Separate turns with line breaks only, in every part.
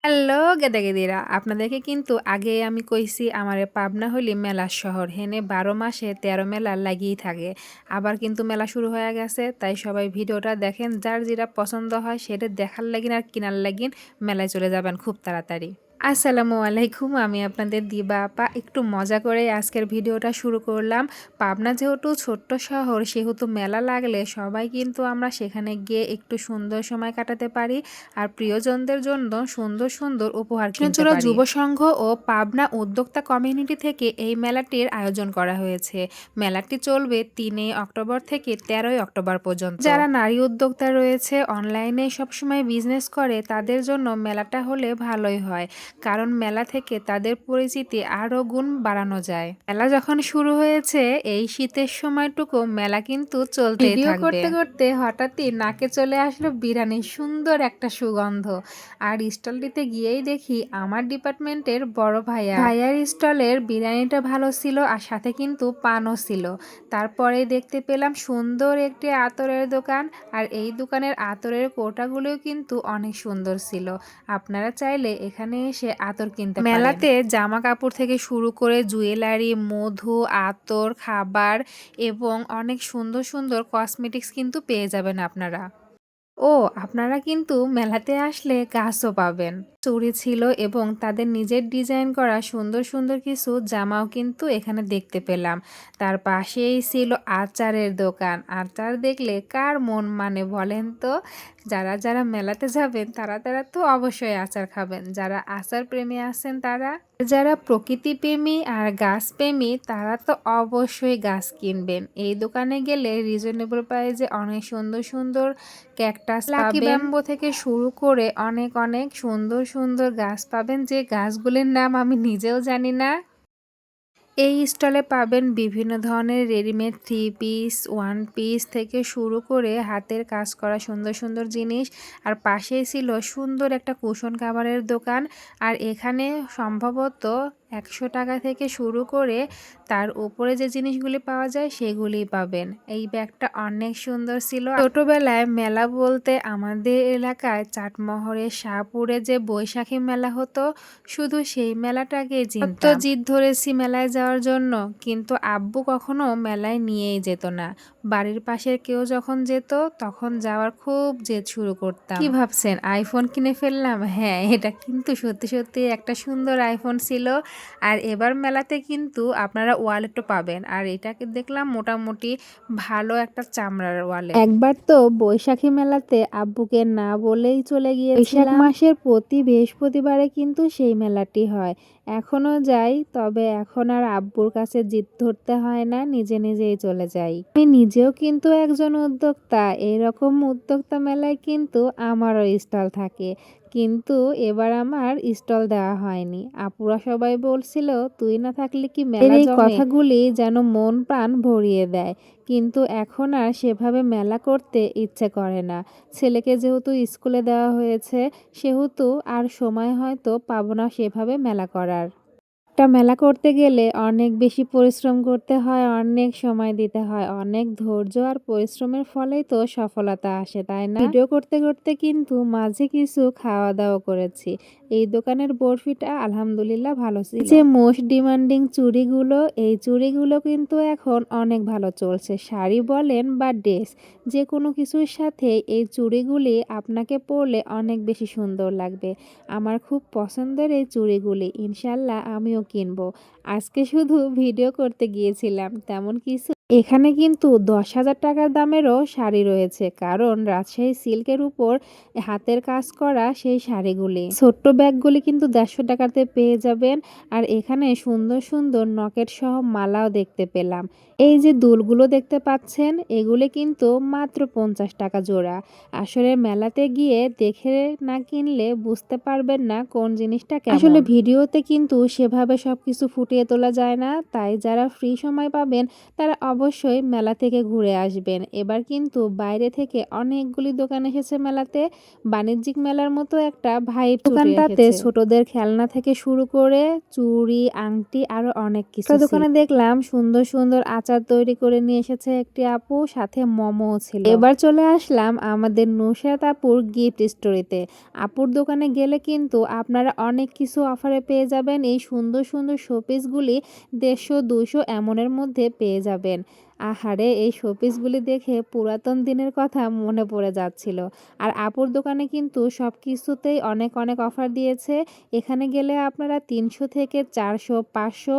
Hello গেদাগেদিরা, আপনাদেরকে কিন্তু আগে আমি কইছি আমারে পাবনা হইলে মেলার শহর, হেনে ১২ মাসে ১৩ মেলা লাগিয়েই থাকে। আবার কিন্তু মেলা শুরু হয়ে গেছে, তাই সবাই ভিডিওটা দেখেন, যার যেটা পছন্দ হয় সেটা দেখার লাগিন আর কিনার লাগিন মেলায় চলে যাবেন খুব তাড়াতাড়ি। আসসালামু আলাইকুম, আমি আপনাদের দিবা আপা। একটু মজা করে আজকের ভিডিওটা শুরু করলাম। পাবনা যেহেতু ছোট্ট শহর, সেহেতু মেলা লাগলে সবাই কিন্তু আমরা সেখানে গিয়ে একটু সুন্দর সময় কাটাতে পারি আর প্রিয়জনদের জন্য সুন্দর সুন্দর উপহার কিনতে পারি। যুব সংঘ ও পাবনা উদ্যোক্তা কমিউনিটি থেকে এই মেলাটির আয়োজন করা হয়েছে। মেলাটি চলবে ৩ অক্টোবর থেকে ১৩ অক্টোবর পর্যন্ত। যারা নারী উদ্যোক্তা রয়েছে, অনলাইনে সবসময় বিজনেস করে, তাদের জন্য মেলাটা হলে ভালোই হয়, কারণ মেলা থেকে তাদের পরিচিতি আরও গুণ বাড়ানো যায়। মেলা যখন শুরু হয়েছে, এই শীতের সময়টুকু মেলা কিন্তু চলতেই থাকবে। করতে করতে হঠাৎই নাকে চলে আসলো বিরিয়ানির সুন্দর একটা সুগন্ধ। আর স্টলটিতে গিয়েই দেখি আমার ডিপার্টমেন্টের বড় ভাইয়ার স্টলের বিরিয়ানিটা ভালো ছিল, আর সাথে কিন্তু পানও ছিল। তারপরে দেখতে পেলাম সুন্দর একটি আতরের দোকান, আর এই দোকানের আতরের কৌটাগুলোও কিন্তু অনেক সুন্দর ছিল। আপনারা চাইলে এখানে এসে আতর কিনতে পারেন। মেলাতে জামা কাপড় থেকে শুরু করে জুয়েলারি, মধু, আতর, খাবার এবং অনেক সুন্দর সুন্দর কসমেটিক্স কিন্তু পেয়ে যাবেন আপনারা। আপনারা কিন্তু মেলাতে আসলে গাছও পাবেন। চুড়ি ছিল এবং তাদের নিজের ডিজাইন করা সুন্দর সুন্দর কিছু জামাও কিন্তু এখানে দেখতে পেলাম। তার পাশেই ছিল আচারের দোকান। আচার দেখলে কার মন মানে বলেন তো? যারা যারা মেলাতে যাবেন তারা তারা তো অবশ্যই আচার খাবেন। যারা আচার প্রেমী আছেন তারা, যারা প্রকৃতি প্রেমী আর গাছ প্রেমী তারা তো অবশ্যই গাছ কিনবেন। এই দোকানে গেলে রিজনেবল প্রাইসে অনেক সুন্দর সুন্দর ক্যাকটাস, লাকি ব্যাম্বো থেকে শুরু করে অনেক অনেক সুন্দর সুন্দর গাছ পাবেন, যে গাছগুলির নাম আমি নিজেও জানি না। এই স্টলে পাবেন বিভিন্ন ধরনের readymade three piece, one piece থেকে শুরু করে হাতের কাজ করা সুন্দর সুন্দর জিনিস। আর পাশেই ছিল সুন্দর একটা কুশন কাভারের দোকান। আর এখানে সম্ভবত ১০০ টাকা থেকে শুরু করে তার উপরে যে জিনিসগুলি পাওয়া যায় সেগুলি পাবেন। এই ব্যাগটা অনেক সুন্দর ছিল। ছোটবেলায় মেলা বলতে আমাদের এলাকায় চাটমোহরে শাহপুরে যে বৈশাখী মেলা হতো, শুধু সেই মেলাটাকে তো জিদ ধরেছি মেলায় যাওয়ার জন্য, কিন্তু আব্বু কখনো মেলায় নিয়েই যেত না। বাড়ির পাশের কেউ যখন যেত তখন যাওয়ার খুব জেদ শুরু করতাম। কি ভাবছেন আইফোন কিনে ফেললাম? হ্যাঁ, এটা কিন্তু সত্যি সত্যি একটা সুন্দর আইফোন ছিল। আর এবার মেলাতে কিন্তু আপনারা ওয়ালেটও পাবেন, আর এটাকে দেখলাম মোটামুটি ভালো একটা চামড়ার ওয়ালেট। একবার তো বৈশাখী মেলাতে আব্বুকে না বলেই চলে গিয়েছিলাম। বৈশাখ মাসের প্রতি বৃহস্পতিবারে কিন্তু সেই মেলাটি হয়। এখনো যাই, তবে এখন আর আব্বুর কাছে জিদ ধরতে হয় না, নিজে নিজেই চলে যাই। আমি নিজেও কিন্তু একজন উদ্যোক্তা, এরকম উদ্যোক্তা মেলায় কিন্তু আমারও স্টল থাকে, কিন্তু এবার আমার স্টল দেওয়া হয়নি। আপুরা সবাই বলছিল তুই না থাকলে কি মেলা জমে। এই কথাগুলি যেন মন প্রাণ ভরিয়ে দেয়, কিন্তু এখন আর সেভাবে মেলা করতে ইচ্ছে করে না। ছেলেকে যেহেতু স্কুলে দেওয়া হয়েছে, সেহেতু আর সময় হয়তো পাবো না সেভাবে মেলা করার। একটা মেলা করতে গেলে অনেক বেশি পরিশ্রম করতে হয়, অনেক সময় দিতে হয়, অনেক ধৈর্য আর পরিশ্রমের ফলেই তো সফলতা আসে, তাই না? ভিডিও করতে করতে কিন্তু মাঝে কিছু খাওয়া দাওয়া করেছি। এই দোকানের বরফিটা আলহামদুলিল্লাহ ভালো ছিল। যে মোস্ট ডিমান্ডিং চুড়িগুলো, এই চুড়িগুলো কিন্তু এখন অনেক ভালো চলছে। শাড়ি বলেন বা ড্রেস, যে কোনো কিছুর সাথে এই চুড়িগুলি আপনাকে পরলে অনেক বেশি সুন্দর লাগবে। আমার খুব পছন্দের এই চুড়িগুলি, ইনশাল্লাহ আমিও কিনবো। আজকে শুধু ভিডিও করতে গিয়েছিলাম, তেমন কিছু। এখানে কিন্তু ১০,০০০ টাকার দামেরও শাড়ি রয়েছে, কারণ রাজশাহী সিল্কের উপর হাতের কাজ করা সেই শাড়িগুলি। ছোট্ট ব্যাগগুলি কিন্তু ১৫০ টাকাতে পেয়ে যাবেন। আর এখানে সুন্দর সুন্দর নকেট সহ মালাও দেখতে পেলাম। এই যে দুলগুলো দেখতে পাচ্ছেন, এগুলি কিন্তু মাত্র ৫০ টাকা জোড়া। আসলে মেলাতে গিয়ে দেখে না কিনলে বুঝতে পারবেন না কোন জিনিসটা কেমন। আসলে ভিডিওতে কিন্তু সেভাবে সবকিছু ফুটিয়ে তোলা যায় না, তাই যারা ফ্রি সময় পাবেন তারা অবশ্যই মেলা থেকে ঘুরে আসবেন। এবার কিন্তু বাইরে থেকে অনেকগুলি দোকান এসেছে মেলাতে, বাণিজ্যিক মেলার মতো একটা ভাইব চলে এসেছে। দোকানটাতে ছোটদের খেলনা থেকে শুরু করে চুড়ি, আংটি আরো অনেক কিছু ছিল। দোকানে দেখলাম সুন্দর সুন্দর আচার তৈরি করে নিয়ে এসেছে একটি আপু, সাথে মোমোও ছিল। এবার চলে আসলাম আমাদের নুসরাত আপুর গিফট স্টোরিতে। আপুর দোকানে গেলে কিন্তু আপনারা অনেক কিছু অফারে পেয়ে যাবেন। এই সুন্দর সুন্দর শোপিসগুলি 150-200 এমনের মধ্যে পেয়ে যাবেন। আহারে, এই শোপিসগুলি দেখে পুরাতন দিনের কথা মনে পড়ে যাচ্ছিল। আর আপুর দোকানে কিন্তু সব কিছুতেই অনেক অনেক অফার দিয়েছে। এখানে গেলে আপনারা 300 থেকে 400, 500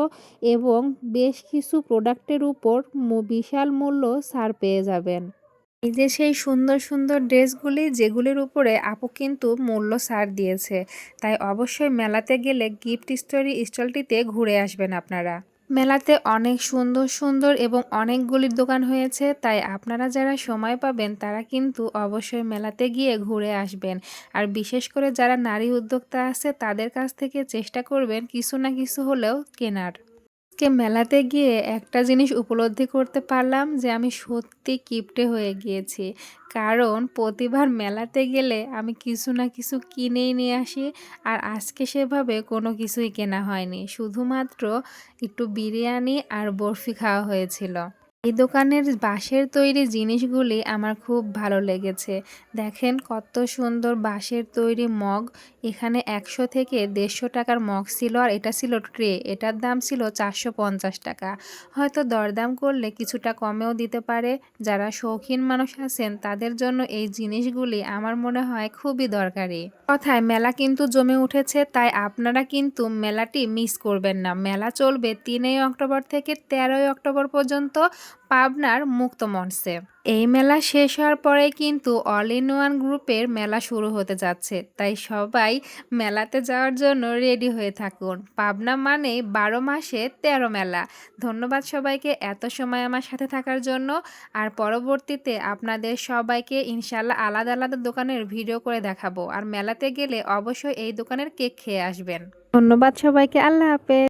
এবং বেশ কিছু প্রোডাক্টের উপর বিশাল মূল্য ছাড় পেয়ে যাবেন। এই যে সেই সুন্দর সুন্দর ড্রেসগুলি, যেগুলির উপরে আপু কিন্তু মূল্য ছাড় দিয়েছে। তাই অবশ্যই মেলাতে গেলে গিফট স্টলটিতে ঘুরে আসবেন আপনারা। মেলাতে অনেক সুন্দর সুন্দর এবং অনেকগুলি দোকান হয়েছে, তাই আপনারা যারা সময় পাবেন তারা কিন্তু অবশ্যই মেলাতে গিয়ে ঘুরে আসবেন। আর বিশেষ করে যারা নারী উদ্যোক্তা আছে তাদের কাছ থেকে চেষ্টা করবেন কিছু না কিছু হলেও কেনার। মেলাতে গিয়ে একটা জিনিস উপলব্ধি করতে পারলাম যে আমি সত্যি কিপটে হয়ে গিয়েছি। কারণ প্রতিবার মেলাতে গেলে আমি কিছু না কিছু কিনেই নিয়ে আসি, আর আজকে সেভাবে কোনো কিছুই কেনা হয়নি, শুধুমাত্র একটু বিরিয়ানি আর বরফি খাওয়া হয়েছিল। এই দোকানের বাঁশের তৈরি জিনিসগুলি আমার খুব ভালো লেগেছে। দেখেন কত সুন্দর বাঁশের তৈরি মগ। এখানে 100 থেকে 150 টাকার মগ ছিল, আর এটা ছিল ট্রে। এটার দাম ছিল 450 টাকা। হয়তো দরদাম করলে কিছুটা কমেও দিতে পারে। যারা শৌখিন মানুষ আছেন তাদের জন্য এই জিনিসগুলি আমার মনে হয় খুবই দরকারি। কথায় মেলা কিন্তু জমে উঠেছে, তাই আপনারা কিন্তু মেলাটি মিস করবেন না। মেলা চলবে 3 অক্টোবর থেকে 13 অক্টোবর পর্যন্ত পাবনার মুক্ত মঞ্চে। এই মেলা শেষ হওয়ার পরে কিন্তু অল ইন ওয়ান গ্রুপের মেলা শুরু হতে যাচ্ছে, তাই সবাই মেলাতে যাওয়ার জন্য রেডি হয়ে থাকুন। পাবনা মানে 12 মাসে 13 মেলা। ধন্যবাদ সবাইকে এত সময় আমার সাথে থাকার জন্য। আর পরবর্তীতে আপনাদের সবাইকে ইনশাল্লাহ আলাদা আলাদা দোকানের ভিডিও করে দেখাবো। আর মেলাতে গেলে অবশ্যই এই দোকানের কেক খেয়ে আসবেন। ধন্যবাদ সবাইকে, আল্লাহ হাফেজ।